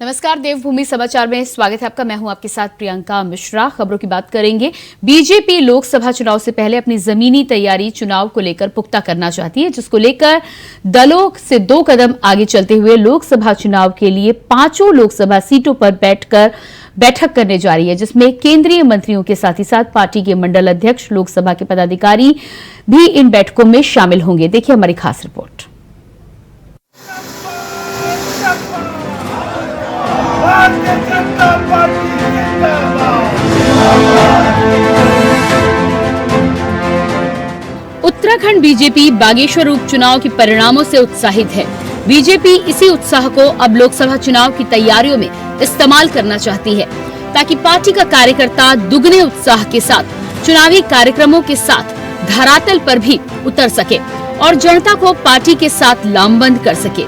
नमस्कार, देवभूमि समाचार में स्वागत है आपका। मैं हूं आपके साथ प्रियंका मिश्रा। खबरों की बात करेंगे। बीजेपी लोकसभा चुनाव से पहले अपनी जमीनी तैयारी चुनाव को लेकर पुख्ता करना चाहती है, जिसको लेकर दलों से 2 कदम आगे चलते हुए लोकसभा चुनाव के लिए 5 लोकसभा सीटों पर बैठक करने जा रही है, जिसमें केंद्रीय मंत्रियों के साथ ही साथ पार्टी के मंडल अध्यक्ष, लोकसभा के पदाधिकारी भी इन बैठकों में शामिल होंगे। देखिए हमारी खास रिपोर्ट। उत्तराखंड बीजेपी बागेश्वर उपचुनाव के परिणामों से उत्साहित है। बीजेपी इसी उत्साह को अब लोकसभा चुनाव की तैयारियों में इस्तेमाल करना चाहती है, ताकि पार्टी का कार्यकर्ता दुगने उत्साह के साथ चुनावी कार्यक्रमों के साथ धरातल पर भी उतर सके और जनता को पार्टी के साथ लामबंद कर सके।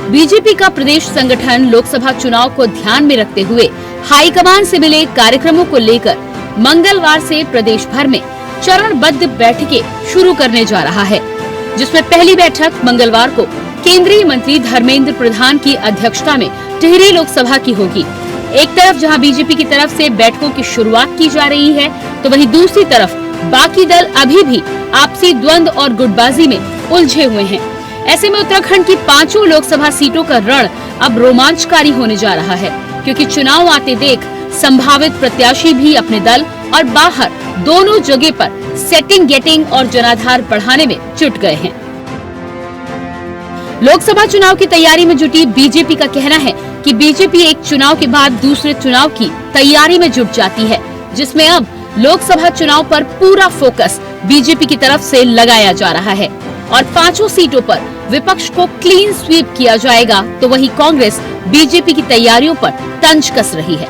बीजेपी का प्रदेश संगठन लोकसभा चुनाव को ध्यान में रखते हुए हाईकमान से मिले कार्यक्रमों को लेकर मंगलवार से प्रदेश भर में चरणबद्ध बैठकें शुरू करने जा रहा है, जिसमें पहली बैठक मंगलवार को केंद्रीय मंत्री धर्मेंद्र प्रधान की अध्यक्षता में टिहरी लोकसभा की होगी। एक तरफ जहां बीजेपी की तरफ से बैठकों की शुरुआत की जा रही है, तो वहीं दूसरी तरफ बाकी दल अभी भी आपसी द्वंद और गुटबाजी में उलझे हुए हैं। ऐसे में उत्तराखंड की 5 लोकसभा सीटों का रण अब रोमांचकारी होने जा रहा है, क्योंकि चुनाव आते देख संभावित प्रत्याशी भी अपने दल और बाहर दोनों जगह पर सेटिंग गेटिंग और जनाधार बढ़ाने में जुट गए हैं। लोकसभा चुनाव की तैयारी में जुटी बीजेपी का कहना है कि बीजेपी एक चुनाव के बाद दूसरे चुनाव की तैयारी में जुट जाती है, जिसमें अब लोकसभा चुनाव पर पूरा फोकस बीजेपी की तरफ से लगाया जा रहा है और 5 सीटों पर विपक्ष को क्लीन स्वीप किया जाएगा, तो वहीं कांग्रेस बीजेपी की तैयारियों पर तंज कस रही है।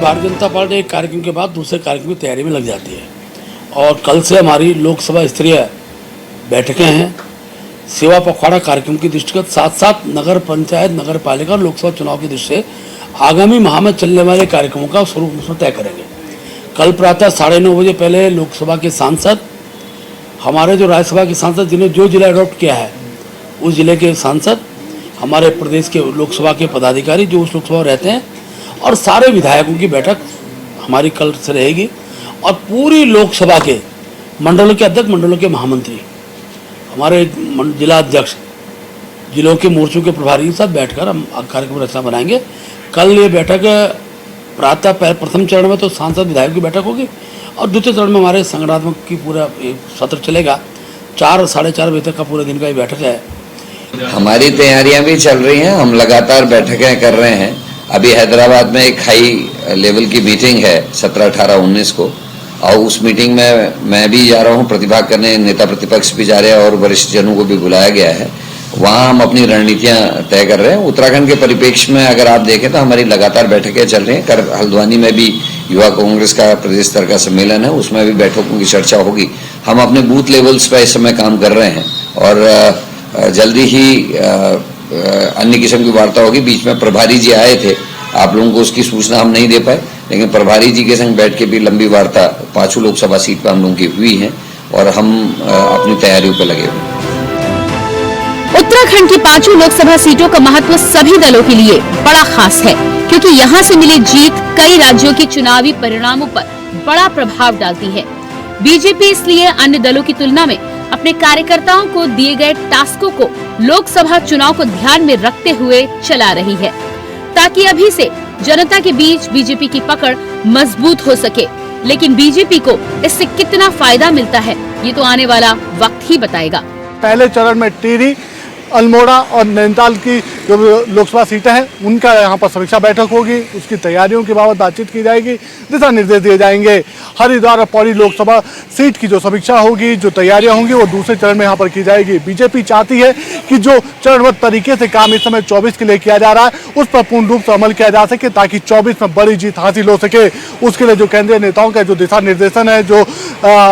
भारतीय जनता पार्टी एक कार्यक्रम के बाद दूसरे कार्यक्रम की तैयारी में लग जाती है और कल से हमारी लोकसभा स्तरीय बैठकें हैं। सेवा पखवाड़ा कार्यक्रम की दृष्टिगत साथ साथ नगर पंचायत, नगर पालिका और लोकसभा चुनाव की दृष्टि से आगामी माह में चलने वाले कार्यक्रमों का स्वरूप उसमें तय करेंगे। कल प्रातः 9:30 बजे पहले लोकसभा के सांसद, हमारे जो राज्यसभा के सांसद जिन्हें जो जिला अडॉप्ट किया है उस जिले के सांसद, हमारे प्रदेश के लोकसभा के पदाधिकारी जो उस लोकसभा रहते हैं और सारे विधायकों की बैठक हमारी कल से रहेगी और पूरी लोकसभा के मंडलों के अध्यक्ष, मंडलों के महामंत्री, हमारे जिला अध्यक्ष, जिलों के मोर्चों के प्रभारी के साथ बैठकर हम कार्यक्रम रचना बनाएंगे। कल ये बैठक प्रातः प्रथम चरण में तो सांसद विधायक की बैठक होगी और द्वितीय चरण में हमारे संगठनात्मक की पूरा सत्र चलेगा। 4 साढ़े 4 बजे तक का पूरे दिन का ये बैठक है। हमारी तैयारियां भी चल रही हैं, हम लगातार बैठकें कर रहे हैं। अभी हैदराबाद में एक हाई लेवल की मीटिंग है 17, 18, 19 को और उस मीटिंग में मैं भी जा रहा हूं प्रतिभाग करने, नेता प्रतिपक्ष भी जा रहे हैं और वरिष्ठ जनों को भी बुलाया गया है। वहां हम अपनी रणनीतियां तय कर रहे हैं। उत्तराखंड के परिप्रेक्ष्य में अगर आप देखें तो हमारी लगातार बैठकें चल रही हैं। हल्द्वानी में भी युवा कांग्रेस का प्रदेश स्तर का सम्मेलन है, उसमें भी बैठकों की चर्चा होगी। हम अपने बूथ लेवल्स पर इस समय काम कर रहे हैं और जल्दी ही अन्य किस्म की वार्ता होगी। बीच में प्रभारी जी आए थे, आप लोगों को उसकी सूचना हम नहीं दे पाए, लेकिन प्रभारी जी के संग बैठ के भी लंबी वार्ता 5 लोकसभा सीट पर हम लोगों की हुई है और हम अपनी तैयारियों पर लगे हुए। उत्तराखंड की 5 लोकसभा सीटों का महत्व सभी दलों के लिए बड़ा खास है, क्योंकि यहाँ से मिली जीत कई राज्यों के चुनावी परिणामों पर बड़ा प्रभाव डालती है। बीजेपी इसलिए अन्य दलों की तुलना में अपने कार्यकर्ताओं को दिए गए टास्कों को लोकसभा चुनाव को ध्यान में रखते हुए चला रही है, ताकि अभी से जनता के बीच बीजेपी की पकड़ मजबूत हो सके। लेकिन बीजेपी को इससे कितना फायदा मिलता है, ये तो आने वाला वक्त ही बताएगा। पहले चरण में टिहरी, अल्मोड़ा और नैनीताल की जो लोकसभा सीटें हैं उनका यहाँ पर समीक्षा बैठक होगी। उसकी तैयारियों के बाबत बातचीत की जाएगी, दिशा निर्देश दिए जाएंगे। हरिद्वार और पौड़ी लोकसभा सीट की जो समीक्षा होगी, जो तैयारियां होंगी, वो दूसरे चरण में यहाँ पर की जाएगी। बीजेपी चाहती है कि जो चरणबद्ध तरीके से काम इस समय 24 के लिए किया जा रहा है उस पर पूर्ण रूप से अमल किया जा सके, ताकि 24 में बड़ी जीत हासिल हो सके। उसके लिए जो केंद्रीय नेताओं का जो दिशा निर्देशन है, जो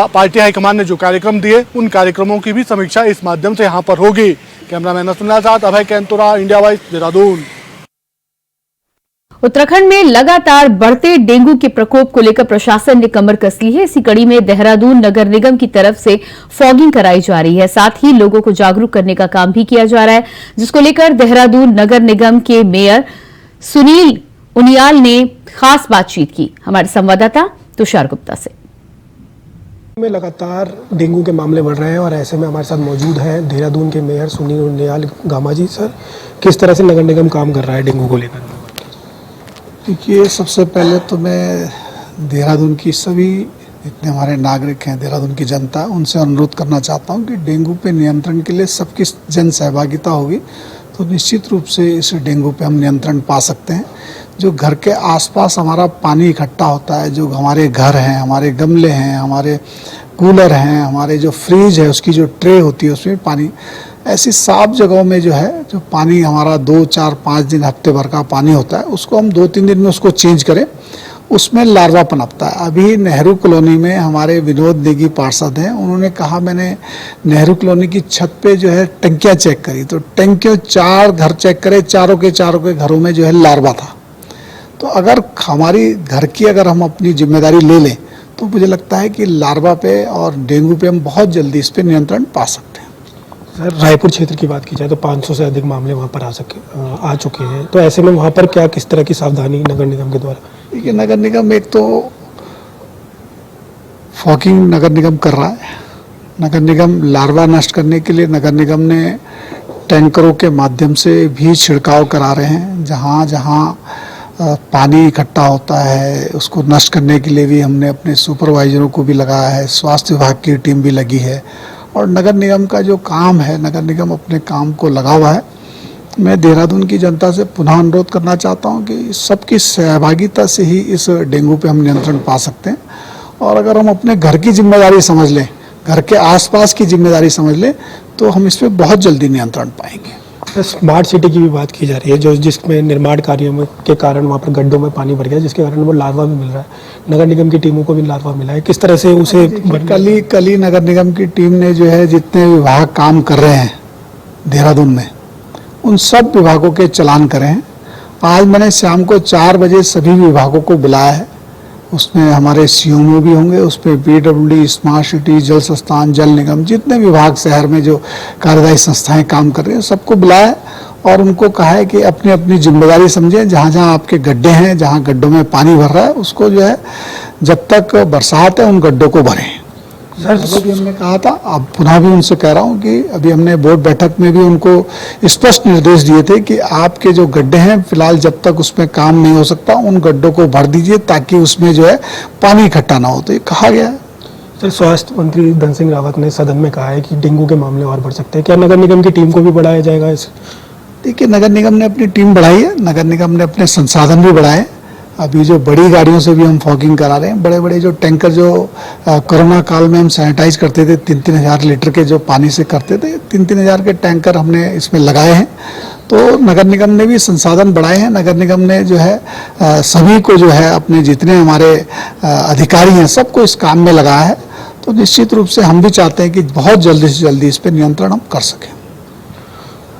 पार्टी हाईकमान ने जो कार्यक्रम दिए, उन कार्यक्रमों की भी समीक्षा इस माध्यम से यहाँ पर होगी। कैमरामैन सुनील साथ अभय कैंतुरा, इंडिया वाइज, देहरादून। उत्तराखंड में लगातार बढ़ते डेंगू के प्रकोप को लेकर प्रशासन ने कमर कस ली है। इसी कड़ी में देहरादून नगर निगम की तरफ से फॉगिंग कराई जा रही है, साथ ही लोगों को जागरूक करने का काम भी किया जा रहा है, जिसको लेकर देहरादून नगर निगम के मेयर सुनील उनियाल ने खास बातचीत की हमारे संवाददाता तुषार गुप्ता से। में लगातार डेंगू के मामले बढ़ रहे हैं और ऐसे में हमारे साथ मौजूद हैं देहरादून के मेयर सुनील उनियाल गामा जी। सर, किस तरह से नगर निगम काम कर रहा है डेंगू को लेकर? देखिए, सबसे पहले तो मैं देहरादून की सभी जितने हमारे नागरिक हैं, देहरादून की जनता, उनसे अनुरोध करना चाहता हूं कि डेंगू पे नियंत्रण के लिए सबकी जन सहभागिता होगी तो निश्चित रूप से इस डेंगू पे हम नियंत्रण पा सकते हैं। जो घर के आसपास हमारा पानी इकट्ठा होता है, जो हमारे घर हैं, हमारे गमले हैं, हमारे कूलर हैं, हमारे जो फ्रिज है उसकी जो ट्रे होती है उसमें पानी, ऐसी साफ जगहों में जो है जो पानी हमारा 2, 4, 5 दिन हफ्ते भर का पानी होता है उसको हम 2-3 दिन में उसको चेंज करें, उसमें लार्वा पनपता है। अभी नेहरू कॉलोनी में हमारे विनोद नेगी पार्षद हैं, उन्होंने कहा मैंने नेहरू कॉलोनी की छत पे जो है टंकियाँ चेक करी तो टंकियों 4 घर चेक करे, चारों के घरों में जो है लार्वा था। तो अगर हमारी घर की अगर हम अपनी जिम्मेदारी ले लें तो मुझे लगता है कि लार्वा पे और डेंगू पे हम बहुत जल्दी इस पे नियंत्रण पा सकते हैं। सर, रायपुर क्षेत्र की बात की जाए तो 500 से अधिक मामले वहाँ पर आ चुके हैं, तो ऐसे में वहाँ पर क्या किस तरह की सावधानी नगर निगम के द्वारा? देखिए, नगर निगम एक तो फॉगिंग नगर निगम कर रहा है। नगर निगम लार्वा नष्ट करने के लिए नगर निगम ने टैंकरों के माध्यम से भी छिड़काव करा रहे हैं। जहाँ जहाँ पानी इकट्ठा होता है उसको नष्ट करने के लिए भी हमने अपने सुपरवाइजरों को भी लगाया है, स्वास्थ्य विभाग की टीम भी लगी है और नगर निगम का जो काम है, नगर निगम अपने काम को लगा हुआ है। मैं देहरादून की जनता से पुनः अनुरोध करना चाहता हूं कि सबकी सहभागिता से ही इस डेंगू पे हम नियंत्रण पा सकते हैं और अगर हम अपने घर की जिम्मेदारी समझ लें, घर के आसपास की जिम्मेदारी समझ लें तो हम इस पे बहुत जल्दी नियंत्रण पाएंगे। स्मार्ट सिटी की भी बात की जा रही है जिसमें निर्माण कार्यों में के कारण वहाँ पर गड्ढों में पानी भर गया, जिसके कारण वो लार्वा भी मिल रहा है। नगर निगम की टीमों को भी लार्वा मिला है, किस तरह से उसे कल ही नगर निगम की टीम ने जो है जितने विभाग काम कर रहे हैं देहरादून में उन सब विभागों के चालान करे हैं। आज मैंने शाम को 4 बजे सभी विभागों को बुलाया है, उसमें हमारे सीएमओ भी होंगे, उसमें पीडब्ल्यूडी, स्मार्ट सिटी, जल संस्थान, जल निगम, जितने विभाग शहर में जो कार्यदायी संस्थाएं काम कर रही हैं सबको बुलाया है और उनको कहा है कि अपनी अपनी जिम्मेदारी समझें। जहाँ जहाँ आपके गड्ढे हैं, जहाँ गड्ढों में पानी भर रहा है उसको जो है जब तक बरसात है उन गड्ढों को भरें। सर, भी हमने कहा था, अब पुनः भी उनसे कह रहा हूँ कि अभी हमने बोर्ड बैठक में भी उनको स्पष्ट निर्देश दिए थे कि आपके जो गड्ढे हैं फिलहाल जब तक उसमें काम नहीं हो सकता उन गड्ढों को भर दीजिए ताकि उसमें जो है पानी इकट्ठा ना हो, तो ये कहा गया है। सर, स्वास्थ्य मंत्री धन सिंह रावत ने सदन में कहा है कि डेंगू के मामले और बढ़ सकते हैं, क्या नगर निगम की टीम को भी बढ़ाया जाएगा? देखिए, नगर निगम ने अपनी टीम बढ़ाई है, नगर निगम ने अपने संसाधन भी बढ़ाए। अभी जो बड़ी गाड़ियों से भी हम फॉगिंग करा रहे हैं, बड़े बड़े जो टैंकर जो कोरोना काल में हम सैनिटाइज करते थे 3-3 हज़ार लीटर के जो पानी से करते थे, 3-3 हज़ार के टैंकर हमने इसमें लगाए हैं। तो नगर निगम ने भी संसाधन बढ़ाए हैं। नगर निगम ने जो है सभी को जो है अपने जितने हमारे अधिकारी हैं सबको इस काम में लगाया है। तो निश्चित रूप से हम भी चाहते हैं कि बहुत जल्दी से जल्दी इस पर नियंत्रण हम कर सकें।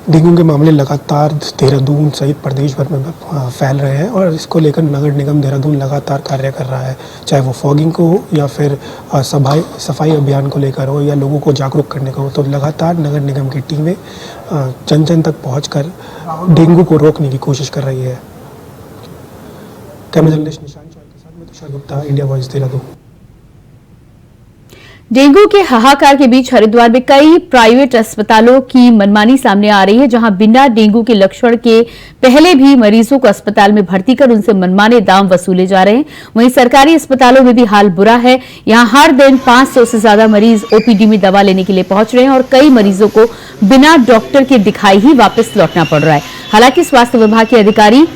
डेंगू के मामले लगातार देहरादून सहित प्रदेश भर में फैल रहे हैं और इसको लेकर नगर निगम देहरादून लगातार कार्य कर रहा है, चाहे वो फॉगिंग को हो या फिर सफाई अभियान को लेकर हो या लोगों को जागरूक करने का हो। तो लगातार नगर निगम की टीमें जन जन तक पहुंचकर डेंगू को रोकने की कोशिश कर रही है। कैमरा जर्नलिस्ट निशान चौहान के साथ मैं Tushar Gupta, India voice, Dehradun. Dengue के हाहाकार के बीच हरिद्वार में कई प्राइवेट अस्पतालों की मनमानी सामने आ रही है, जहां बिना डेंगू के लक्षण के पहले भी मरीजों को अस्पताल में भर्ती कर उनसे मनमाने दाम वसूले जा रहे हैं। वहीं सरकारी अस्पतालों में भी हाल बुरा है। यहां हर दिन 500 से ज्यादा मरीज ओपीडी में दवा लेने के लिए पहुंच रहे हैं और कई मरीजों को बिना डॉक्टर के दिखाई ही वापस लौटना पड़ रहा है। हालांकि स्वास्थ्य विभाग के अधिकारी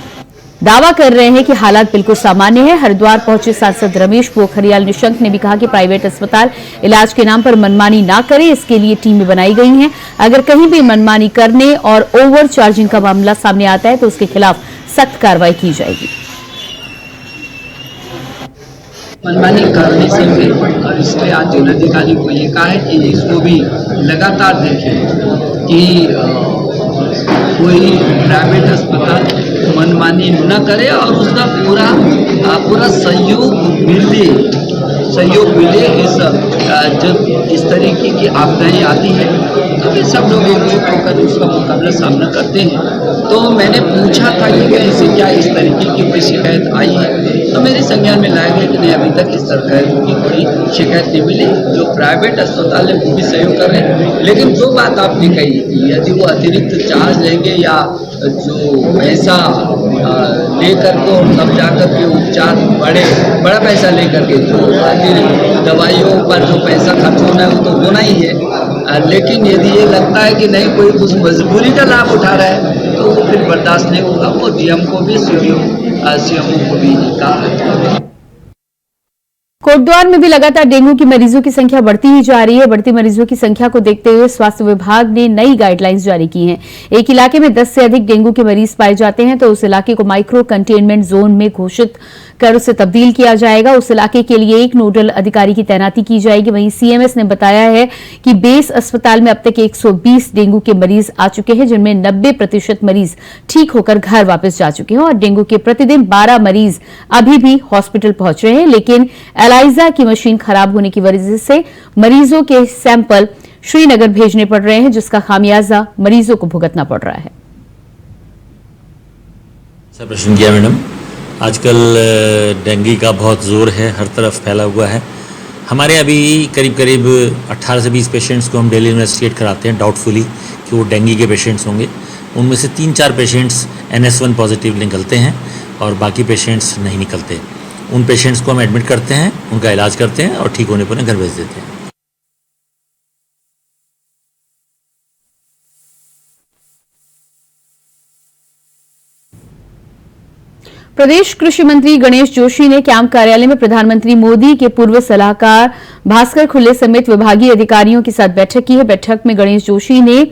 दावा कर रहे हैं कि हालात बिल्कुल सामान्य है। हरिद्वार पहुंचे सांसद रमेश पोखरियाल निशंक ने भी कहा कि प्राइवेट अस्पताल इलाज के नाम पर मनमानी ना करें, इसके लिए टीमें बनाई गई हैं। अगर कहीं भी मनमानी करने और ओवर चार्जिंग का मामला सामने आता है तो उसके खिलाफ सख्त कार्रवाई की जाएगी। मनमानी करने से भी और इसलिए आज जिलाधिकारी को ये कहा है कि इसको भी लगातार देखें कि कोई प्राइवेट अस्पताल मनमानी न करे और उसका पूरा सहयोग मिले। जब इस तरीके की आपदाएं आती है तो फिर सब लोग एकजुट होकर उसका मुकाबला सामना करते हैं। तो मैंने पूछा था कि कैसे क्या इस तरीके की कोई शिकायत आई है, तो मेरे संज्ञान में लाया गया कि नहीं, अभी तक इस तरह की कोई शिकायत नहीं मिली। जो प्राइवेट अस्पताल है वो भी सहयोग कर रहे हैं। लेकिन जो बात आपने कही कि यदि वो अतिरिक्त चार्ज लेंगे या जो पैसा लेकर के और तब जाकर के उपचार बड़ा पैसा लेकर के जो अतिरिक्त दवाइयों पर जो पैसा खर्च होना है वो तो होना ही है। लेकिन यदि ये लगता है कि नहीं कोई उस मजबूरी का लाभ उठा रहा है तो वो फिर बर्दाश्त नहीं होगा। वो डीएम को भी सीएमओ को भी कहा। कोटद्वार में भी लगातार डेंगू की मरीजों की संख्या बढ़ती ही जा रही है। बढ़ती मरीजों की संख्या को देखते हुए स्वास्थ्य विभाग ने नई गाइडलाइंस जारी की हैं। एक इलाके में 10 से अधिक डेंगू के मरीज पाए जाते हैं तो उस इलाके को माइक्रो कंटेनमेंट जोन में घोषित कर उसे तब्दील किया जाएगा। उस इलाके के लिए एक नोडल अधिकारी की तैनाती की जाएगी। वहीं सीएमएस ने बताया है कि बेस अस्पताल में अब तक 120 डेंगू के मरीज आ चुके हैं, जिनमें 90% मरीज ठीक होकर घर वापस जा चुके हैं और डेंगू के प्रतिदिन 12 मरीज अभी भी हॉस्पिटल पहुंच रहे हैं। लेकिन एलाइजा की मशीन खराब होने की वजह से मरीजों के सैंपल श्रीनगर भेजने पड़ रहे हैं, जिसका खामियाजा मरीजों को भुगतना पड़ रहा है। अच्छा प्रश्न किया मैडम। आजकल डेंगू का बहुत ज़ोर है, हर तरफ फैला हुआ है। हमारे अभी करीब 18 से 20 पेशेंट्स को हम डेली इन्वेस्टिगेट कराते हैं डाउटफुली कि वो डेंगू के पेशेंट्स होंगे। उनमें से 3-4 पेशेंट्स NS1 पॉजिटिव निकलते हैं और बाकी पेशेंट्स नहीं निकलते। उन पेशेंट्स को हम एडमिट करते हैं, उनका इलाज करते हैं और ठीक होने पर घर भेज देते हैं। प्रदेश कृषि मंत्री गणेश जोशी ने कैंप कार्यालय में प्रधानमंत्री मोदी के पूर्व सलाहकार भास्कर खुल्ले समेत विभागीय अधिकारियों के साथ बैठक की है। बैठक में गणेश जोशी ने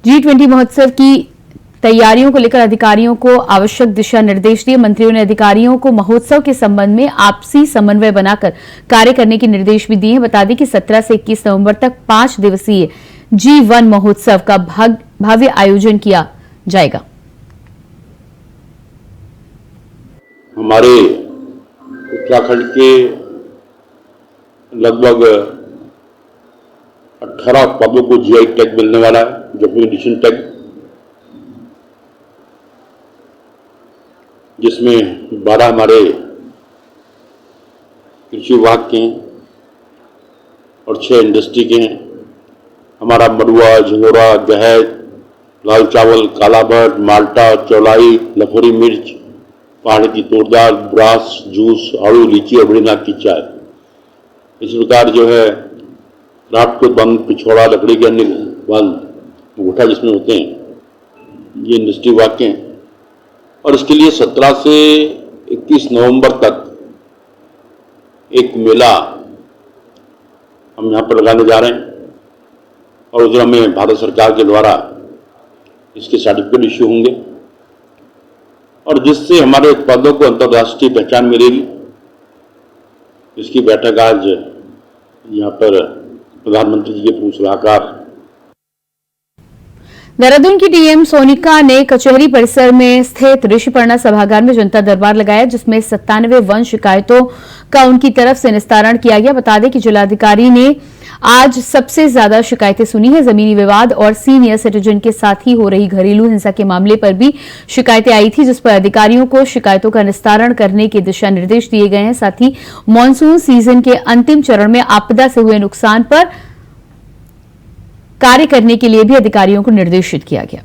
G20 महोत्सव की तैयारियों को लेकर अधिकारियों को आवश्यक दिशा निर्देश दिए। मंत्रियों ने अधिकारियों को महोत्सव के संबंध में आपसी समन्वय बनाकर कार्य करने के निर्देश भी दिए हैं। बता दें कि 17 से 21 नवंबर तक 5 दिवसीय G1 महोत्सव का भव्य आयोजन किया जाएगा। हमारे उत्तराखंड के लगभग 18 उत्पादों को जीआई टैग मिलने वाला है, जो एडिशन टैग, जिसमें 12 हमारे कृषि विभाग के हैं और 6 इंडस्ट्री के हैं। हमारा मड़ुआ, झिंगोरा, गहज, लाल चावल, काला भट्ट, माल्टा, चौलाई, लखोरी मिर्च, पहाड़ की तोड़दार, ब्रास, जूस, आड़ू, लीची और बड़ी नाग की चाय। इस प्रकार जो है रात को बंद, पिछोड़ा, लकड़ी के अन्य बंद, अंगूठा जिसमें होते हैं, ये इंडस्ट्री वाक्य हैं। और इसके लिए 17 से 21 नवंबर तक एक मेला हम यहाँ पर लगाने जा रहे हैं और उधर हमें भारत सरकार के द्वारा इसके सर्टिफिकेट इश्यू होंगे और जिससे हमारे उत्पादों को अंतर्राष्ट्रीय पहचान मिलेगी। इसकी बैठक आज यहाँ पर प्रधानमंत्री जी के पूर्व सलाहकार देहरादून की डीएम सोनिका ने कचहरी परिसर में स्थित ऋषिपर्णा सभागार में जनता दरबार लगाया, जिसमें 97 वन शिकायतों का उनकी तरफ से निस्तारण किया गया। बता दें कि जिलाधिकारी ने आज सबसे ज्यादा शिकायतें सुनी है। जमीनी विवाद और सीनियर सिटीजन के साथ ही हो रही घरेलू हिंसा के मामले पर भी शिकायतें आई थी, जिस पर अधिकारियों को शिकायतों का निस्तारण करने के दिशा निर्देश दिए गए हैं। साथ ही मानसून सीजन के अंतिम चरण में आपदा से हुए नुकसान पर कार्य करने के लिए भी अधिकारियों को निर्देशित किया गया।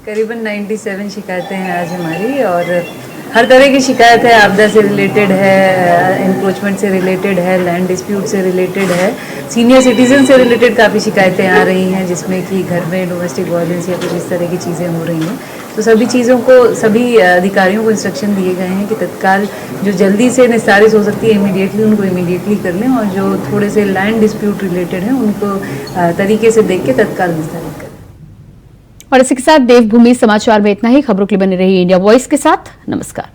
करीबन 97 शिकायतें हैं आज हमारी और हर तरह की शिकायत है। आपदा से रिलेटेड है, एनक्रोचमेंट से रिलेटेड है, लैंड डिस्प्यूट से रिलेटेड है, सीनियर सिटीजन से रिलेटेड काफ़ी शिकायतें आ रही हैं, जिसमें कि घर में डोमेस्टिक वायलेंस या कुछ इस तरह की चीज़ें हो रही हैं। तो सभी चीज़ों को सभी अधिकारियों को इंस्ट्रक्शन दिए गए हैं कि तत्काल जो जल्दी से निस्तारित हो सकती है इमीडिएटली उनको इमीडिएटली कर लें और जो थोड़े से लैंड डिस्प्यूट रिलेटेड हैं उनको तरीके से देख के तत्काल निस्तारित करें। और इसी के साथ देवभूमि समाचार में इतना ही। खबरों के लिए बने रहिए इंडिया वॉइस के साथ। नमस्कार।